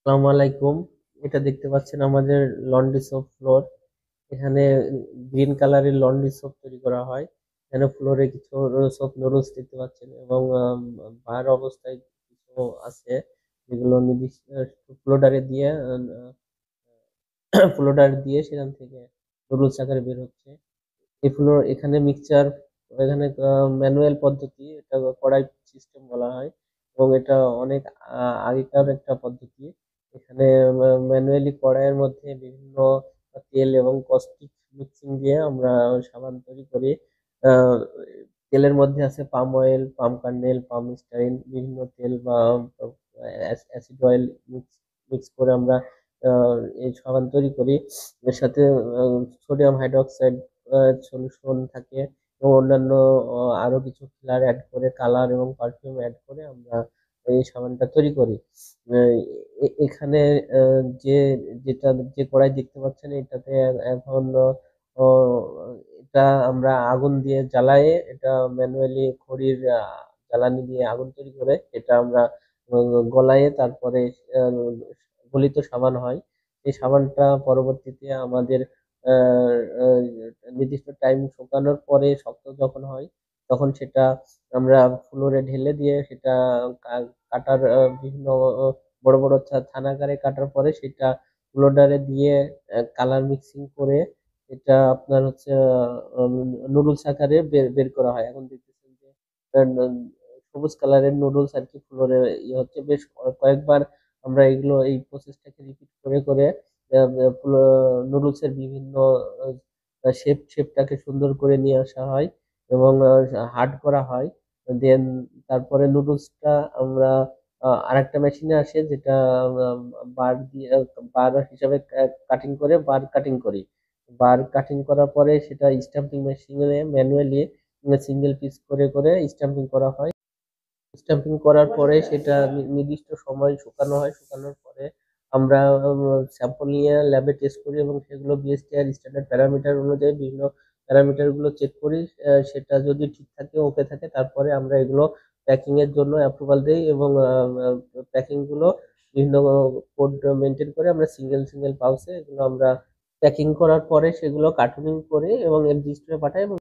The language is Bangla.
আসসালামু আলাইকুম। এটা দেখতে পাচ্ছেন আমাদের লন্ড্রি সোপ ফ্লোর। এখানে গ্রিন কালারের লন্ড্রি সোপ তৈরি করা হয়। এখানে ফ্লোরে কিছু সোপ নুডলস দেখতে পাচ্ছেন এবং বার অবস্থায় কিছু আছে যেগুলো নির্দিষ্ট ফ্লোটারে দিয়ে ফ্লোটার দিয়ে সেখান থেকে নুডলস আকারে বের হচ্ছে। এই ফ্লোর এখানে মিক্সচার, এখানে ম্যানুয়াল পদ্ধতি, এটা কড়াই সিস্টেম বলা হয় এবং এটা অনেক আগেকার একটা পদ্ধতি। এখানে ম্যানুয়ালি কড়াইয়ের মধ্যে বিভিন্ন তেল এবং কস্টিক মিক্সিং দিয়ে আমরা সাবান তৈরি করি। আহ, তেলের মধ্যে আছে পাম অয়েল, পাম কার্নেল, পাম স্টাইন, বিভিন্ন তেল বা অ্যাসিড অয়েল মিক্স মিক্স করে আমরা এই সাবান তৈরি করি। এর সাথে সোডিয়াম হাইড্রোক্সাইড সলিউশন থাকে এবং অন্যান্য আরো কিছু কালার অ্যাড করে, কালার এবং পারফিউম অ্যাড করে আমরা এই সাবানটা তৈরি করি। আহ, এখানে যে যে কড়াই দেখতে পাচ্ছেন এটাতে এখন এটা আমরা আগুন দিয়ে জ্বালায়ে, এটা ম্যানুয়ালি খড়ির জ্বালানি দিয়ে আগুন তৈরি করে এটা আমরা গলায়ে তারপরে আহ, গলিত সাবান হয়। এই সাবানটা পরবর্তীতে আমাদের আহ, আহ, নির্দিষ্ট টাইম শুকানোর পরে শক্ত যখন হয় তখন সেটা আমরা ফ্লোরে ঢেলে দিয়ে সেটা কাটার বিভিন্ন বড় বড় থানাকারে কাটার পরে সেটা ফ্লোটারে দিয়ে কালার মিক্সিং করে এটা আপনার হচ্ছে নুডলস আকারে বের বের করা হয়। এখন দেখতেছেন যে সবুজ কালারের নুডলস আর কি ফ্লোরে ইয়ে হচ্ছে। বেশ কয়েকবার আমরা এগুলো এই প্রসেসটাকে রিপিট করে করে নুডলস এর বিভিন্ন শেপটাকে সুন্দর করে নিয়ে আসা হয় এবং হার্ড করা হয়। দেন তারপরে নুডলসটা আমরা আরেকটা মেশিনে আসে যেটা বার দিয়ে বার হিসাবে কাটিং করে বার কাটিং করি। বার কাটিং করার পরে সেটা স্টাম্পিং মেশিনে ম্যানুয়ালি সিঙ্গেল পিস করে করে স্টাম্পিং করা হয়। স্টাম্পিং করার পরে সেটা নির্দিষ্ট সময় শুকানো হয়। শুকানোর পরে আমরা স্যাম্পল নিয়ে ল্যাবে টেস্ট করি এবং সেগুলো বিএসটিআর স্ট্যান্ডার্ড প্যারামিটার অনুযায়ী বিভিন্ন প্যারামিটার গুলো চেক করি। সেটা যদি ঠিক থাকে, ওকে থাকে, তারপরে আমরা এগুলো প্যাকিং এর জন্য অ্যাপ্রুভাল দেই এবং প্যাকিং গুলো বিভিন্ন কোড মেনটেন করে আমরা সিঙ্গেল সিঙ্গেল পাউচে এগুলো আমরা প্যাকিং করার পরে সেগুলো কার্টুনিং করে এবং এফডিস্ট্রিতে পাঠাই এবং